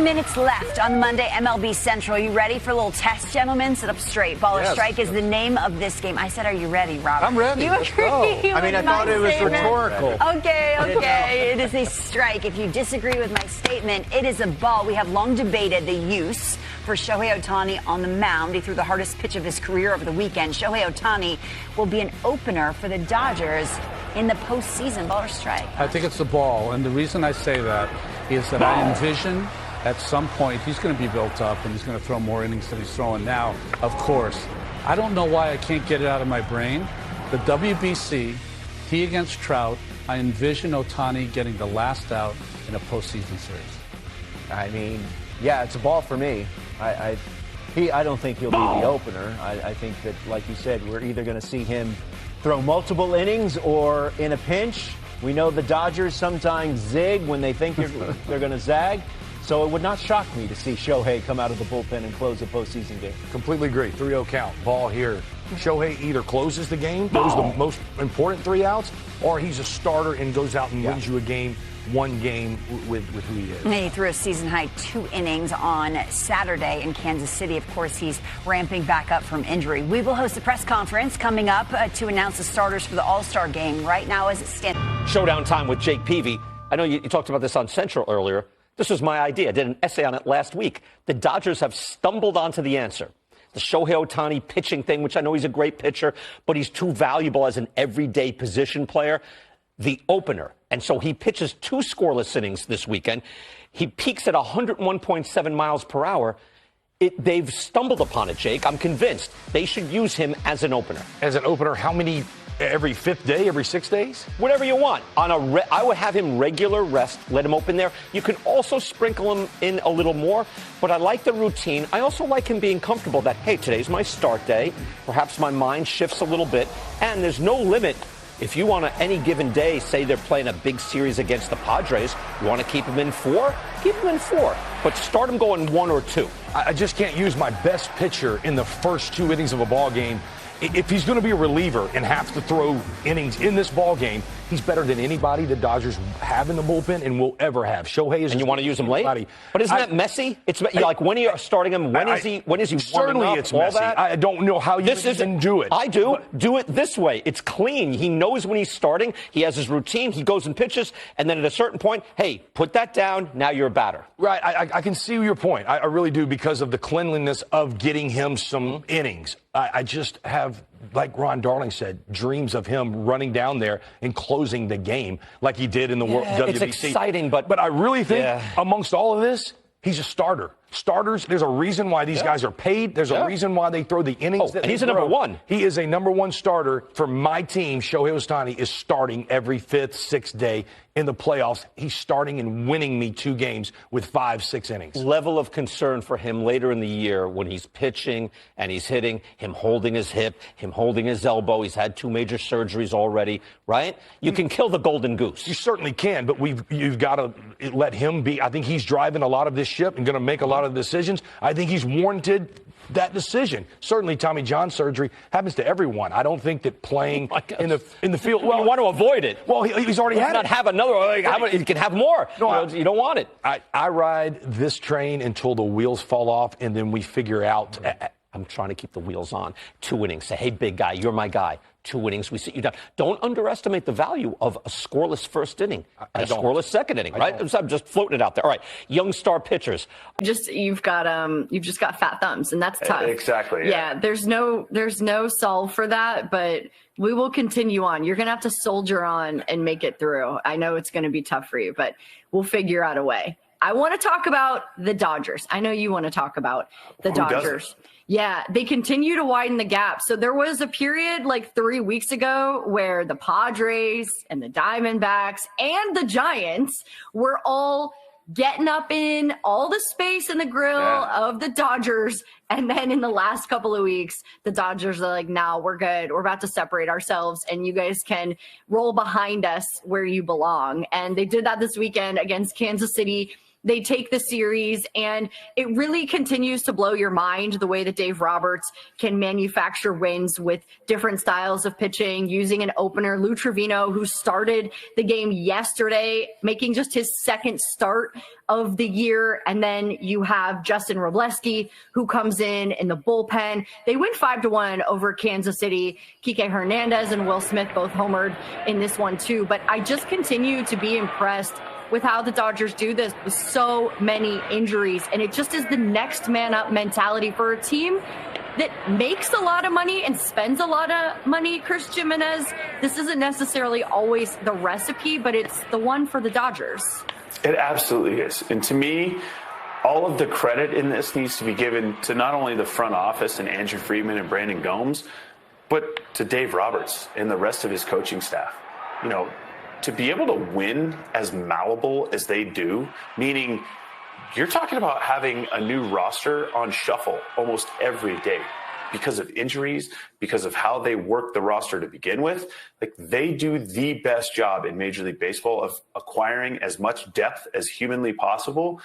minutes left on Monday MLB Central. You ready for a little test, gentlemen? Sit up straight. Baller Strike is the name of this game. I said, are you ready, Robert? I'm ready. You Let's agree? go. I mean, I thought it was rhetorical. Okay. It is a strike. If you disagree with my statement, it is a ball. We have long debated the use for Shohei Ohtani on the mound. He threw the hardest pitch of his career over the weekend. Shohei Ohtani will be an opener for the Dodgers in the postseason. Baller Strike. I think it's the ball, and the reason I say that is that I envision at some point he's going to be built up and he's going to throw more innings than he's throwing now, of course. I don't know why I can't get it out of my brain. The WBC, he against Trout, I envision Ohtani getting the last out in a postseason series. I mean, yeah, it's a ball for me. I don't think he'll be the opener. I think that, like you said, we're either going to see him throw multiple innings or in a pinch. We know the Dodgers sometimes zig when they think they're going to zag. So it would not shock me to see Shohei come out of the bullpen and close a postseason game. Completely agree. 3-0 count. Ball here. Shohei either closes the game, throws the most important 3 outs, or he's a starter and goes out and wins you a game, one game with who he is. He threw a season-high 2 innings on Saturday in Kansas City. Of course, he's ramping back up from injury. We will host a press conference coming up to announce the starters for the All-Star game. Right now, as it stands. Showdown time with Jake Peavey. I know you talked about this on Central earlier. This was my idea. I did an essay on it last week. The Dodgers have stumbled onto the answer. The Shohei Ohtani pitching thing, which I know he's a great pitcher, but he's too valuable as an everyday position player. The opener. And so he pitches 2 scoreless innings this weekend. He peaks at 101.7 miles per hour. They've stumbled upon it, Jake. I'm convinced they should use him as an opener. As an opener, how many? Every 5th day, every 6 days? Whatever you want. I would have him regular rest, let him open there. You can also sprinkle him in a little more, but I like the routine. I also like him being comfortable that, hey, today's my start day. Perhaps my mind shifts a little bit, and there's no limit. If you want to, any given day, say they're playing a big series against the Padres, you want to keep him in 4? Keep him in 4. But start him going 1 or 2. I just can't use my best pitcher in the first 2 innings of a ball game. If he's going to be a reliever and have to throw innings in this ball game, he's better than anybody the Dodgers have in the bullpen and will ever have. Shohei is. And you want to use him late? But isn't that messy? It's like when you're starting him. When is he certainly warming up? It's messy. That? I don't know how you can do it. I do. Do it this way. It's clean. He knows when he's starting. He has his routine. He goes and pitches, and then at a certain point, hey, put that down. Now you're a batter. Right. I can see your point. I really do, because of the cleanliness of getting him some innings. I just have, like Ron Darling said, dreams of him running down there and closing the game like he did in the World WBC. It's exciting, but I really think amongst all of this, he's a starter. Starters, there's a reason why these guys are paid. There's a reason why they throw the innings. And he's a number 1. He is a number 1 starter for my team. Shohei Ohtani is starting every 5th, 6th day in the playoffs. He's starting and winning me 2 games with 5, 6 innings. Level of concern for him later in the year when he's pitching and he's hitting, him holding his hip, him holding his elbow. He's had 2 major surgeries already, right? You can kill the golden goose. You certainly can, but you've got to let him be. I think he's driving a lot of this ship and going to make a lot of decisions. I think he's warranted that decision. Certainly Tommy John surgery happens to everyone. I don't think that playing in the field. Well, you want to avoid it. Well, he's already had it. Not have another. You can have more. No, you don't want it. I ride this train until the wheels fall off, and then we figure out. I'm trying to keep the wheels on. 2 innings. Say, hey, big guy, you're my guy. 2 innings, we sit you down. Don't underestimate the value of a scoreless first inning and a scoreless second inning, right? I'm just floating it out there. All right, young star pitchers. You've just got fat thumbs, and that's tough. Exactly. Yeah, there's no solve for that, but we will continue on. You're gonna have to soldier on and make it through. I know it's gonna be tough for you, but we'll figure out a way. I want to talk about the Dodgers. I know you want to talk about the Dodgers. Yeah, they continue to widen the gap. So there was a period like 3 weeks ago where the Padres and the Diamondbacks and the Giants were all getting up in all the space in the grill of the Dodgers. And then in the last couple of weeks, the Dodgers are like, nah, we're good. We're about to separate ourselves, and you guys can roll behind us where you belong. And they did that this weekend against Kansas City. they take the series, and it really continues to blow your mind the way that Dave Roberts can manufacture wins with different styles of pitching, using an opener, Lou Trevino, who started the game yesterday, making just his second start of the year. And then you have Justin Robleski, who comes in the bullpen. They win 5-1 over Kansas City. Kike Hernandez and Will Smith both homered in this one too. But I just continue to be impressed with how the Dodgers do this with so many injuries. And it just is the next man up mentality for a team that makes a lot of money and spends a lot of money. Chris Jimenez, this isn't necessarily always the recipe, but it's the one for the Dodgers. It absolutely is. And to me, all of the credit in this needs to be given to not only the front office and Andrew Friedman and Brandon Gomes, but to Dave Roberts and the rest of his coaching staff. You know, to be able to win as malleable as they do, meaning you're talking about having a new roster on shuffle almost every day because of injuries, because of how they work the roster to begin with. Like, they do the best job in Major League Baseball of acquiring as much depth as humanly possible,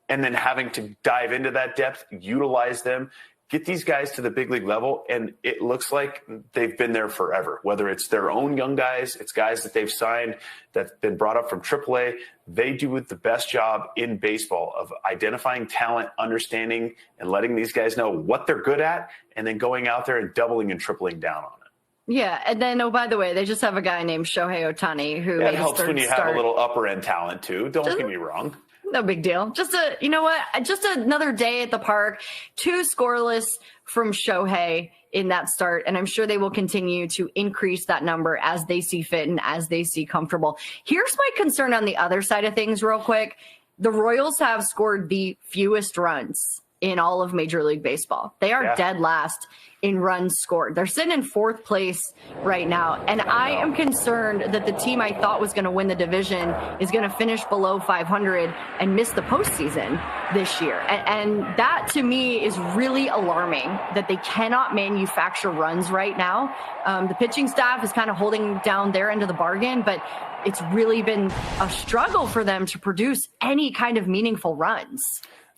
and then having to dive into that depth, utilize them, get these guys to the big league level, and it looks like they've been there forever. Whether it's their own young guys, it's guys that they've signed that's been brought up from AAA, they do the best job in baseball of identifying talent, understanding, and letting these guys know what they're good at, and then going out there and doubling and tripling down on it. Yeah, and then, oh, by the way, they just have a guy named Shohei Ohtani who it helps when you have a little upper end talent too. Don't get me wrong. No big deal. Just you know what? Just another day at the park. 2 scoreless from Shohei in that start. And I'm sure they will continue to increase that number as they see fit and as they see comfortable. Here's my concern on the other side of things real quick. The Royals have scored the fewest runs in all of Major League Baseball. They are dead last in runs scored. They're sitting in 4th place right now. And I am concerned that the team I thought was going to win the division is going to finish below 500 and miss the postseason this year. And that, to me, is really alarming that they cannot manufacture runs right now. The pitching staff is kind of holding down their end of the bargain, but it's really been a struggle for them to produce any kind of meaningful runs.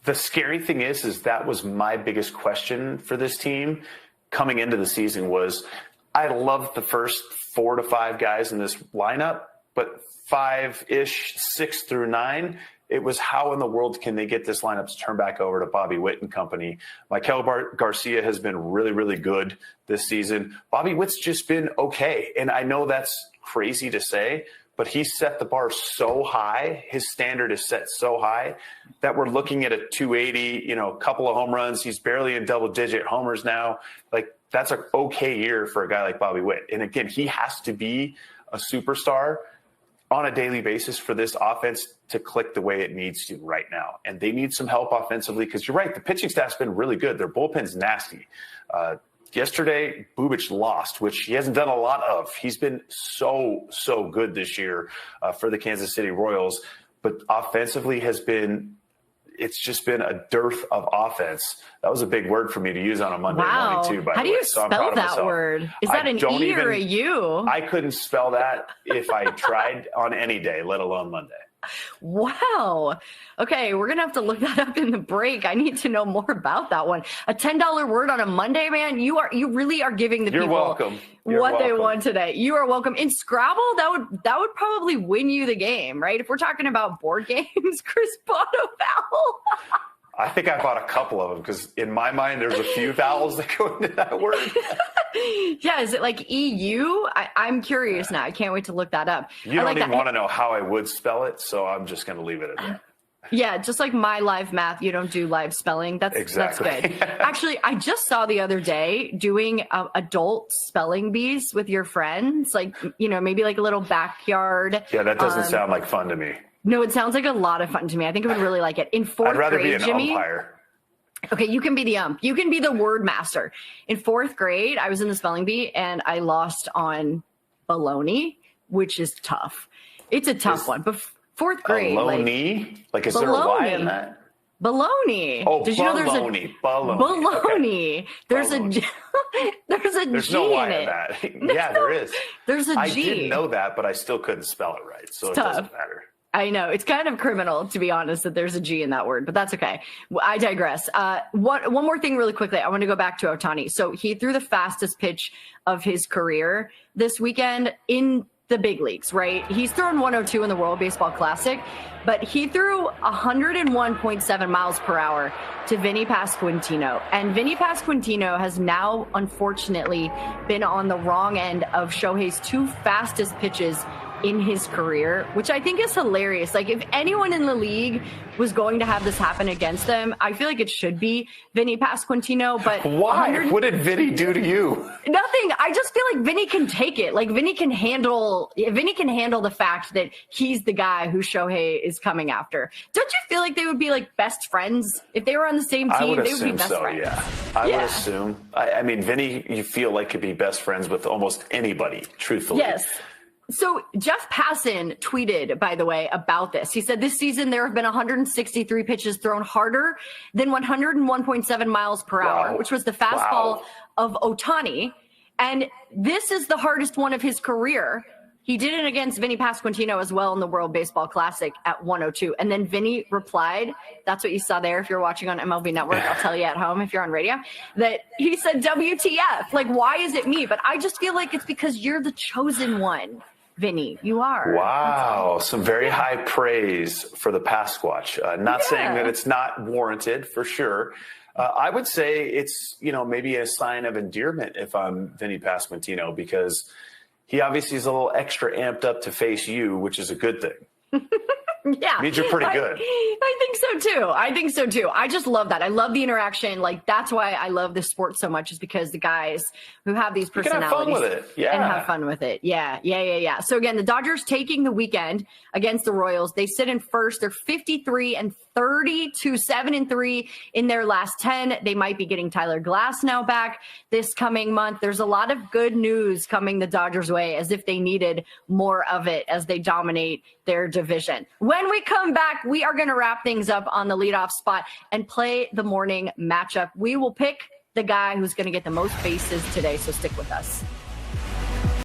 The scary thing is that was my biggest question for this team coming into the season was, I loved the first 4 to 5 guys in this lineup, but 5-ish, 6 through 9, it was how in the world can they get this lineup to turn back over to Bobby Witt and company. Michael Garcia has been really, really good this season. Bobby Witt's just been okay. And I know that's crazy to say, but he set the bar so high, his standard is set so high that we're looking at a 280, a couple of home runs. He's barely in double-digit homers now. Like, that's an okay year for a guy like Bobby Witt. And again, he has to be a superstar on a daily basis for this offense to click the way it needs to right now. And they need some help offensively because you're right, the pitching staff's been really good. Their bullpen's nasty. Yesterday, Bubic lost, which he hasn't done a lot of. He's been so good this year for the Kansas City Royals. But offensively it's just been a dearth of offense. That was a big word for me to use on a Monday morning, too, by the way. How do you spell that word? Is that an E or a U? I couldn't spell that if I tried on any day, let alone Monday. Wow. Okay, we're going to have to look that up in the break. I need to know more about that one. A $10 word on a Monday, man. You really are giving the people welcome. what they want today. You are welcome. In Scrabble, that would probably win you the game, right? If we're talking about board games, Chris bought a vowel. I think I bought a couple of them because in my mind, there's a few vowels that go into that word. Yeah, is it like EU? I'm curious now. I can't wait to look that up. You don't even want to know how I would spell it, so I'm just going to leave it at that. Yeah, just like my live math, you don't do live spelling. That's good. Actually, I just saw the other day doing adult spelling bees with your friends, like, maybe like a little backyard. Yeah, that doesn't sound like fun to me. No, it sounds like a lot of fun to me. I think I would really like it. In 4th grade, I'd rather be an Jimmy, umpire. Okay, you can be the ump. You can be the word master. In 4th grade, I was in the spelling bee and I lost on baloney, which is tough. It's a tough one. But 4th grade. Baloney? Like, is there a Y in that? Baloney. Oh, did you know there's baloney? Okay. There's a G no Y in it. that. Yeah, there is. There's a G. I did know that, but I still couldn't spell it right, so it doesn't matter. I know. It's kind of criminal, to be honest, that there's a G in that word, but that's okay. I digress. One more thing really quickly. I want to go back to Ohtani. So he threw the fastest pitch of his career this weekend in the big leagues, right? He's thrown 102 in the World Baseball Classic, but he threw 101.7 miles per hour to Vinny Pasquantino. And Vinny Pasquantino has now, unfortunately, been on the wrong end of Shohei's two fastest pitches in his career, which I think is hilarious. Like, if anyone in the league was going to have this happen against them, I feel like it should be Vinny Pasquantino. But why? What did Vinny do to you? Nothing. I just feel like Vinny can take it. Like, Vinny can handle the fact that he's the guy who Shohei is coming after. Don't you feel like they would be like best friends if they were on the same team? They would be best friends. Yeah, I would assume. I mean, Vinny, you feel like could be best friends with almost anybody, truthfully. Yes. So Jeff Passan tweeted, by the way, about this. He said this season there have been 163 pitches thrown harder than 101.7 miles per hour, which was the fastball of Ohtani. And this is the hardest one of his career. He did it against Vinny Pasquantino as well in the World Baseball Classic at 102. And then Vinny replied, that's what you saw there if you're watching on MLB Network. I'll tell you at home if you're on radio, that he said, WTF, like, why is it me? But I just feel like it's because you're the chosen one. Vinny, you are. Wow. Some very high praise for the Pasquatch. Not saying that it's not warranted, for sure. I would say it's, maybe a sign of endearment if I'm Vinny Pasquantino, because he obviously is a little extra amped up to face you, which is a good thing. Yeah. Means you're pretty good. I think so too. I just love that. I love the interaction. Like, that's why I love this sport so much, is because the guys who have these personalities have fun with it. Yeah. And have fun with it. Yeah. So again, the Dodgers taking the weekend against the Royals. They sit in first. They're 53-30 to 7-3 in their last 10. They might be getting Tyler Glasnow back this coming month. There's a lot of good news coming the Dodgers' way, as if they needed more of it as they dominate their division. When we come back, we are going to wrap things up on the leadoff spot and play the morning matchup. We will pick the guy who's going to get the most bases today, so stick with us.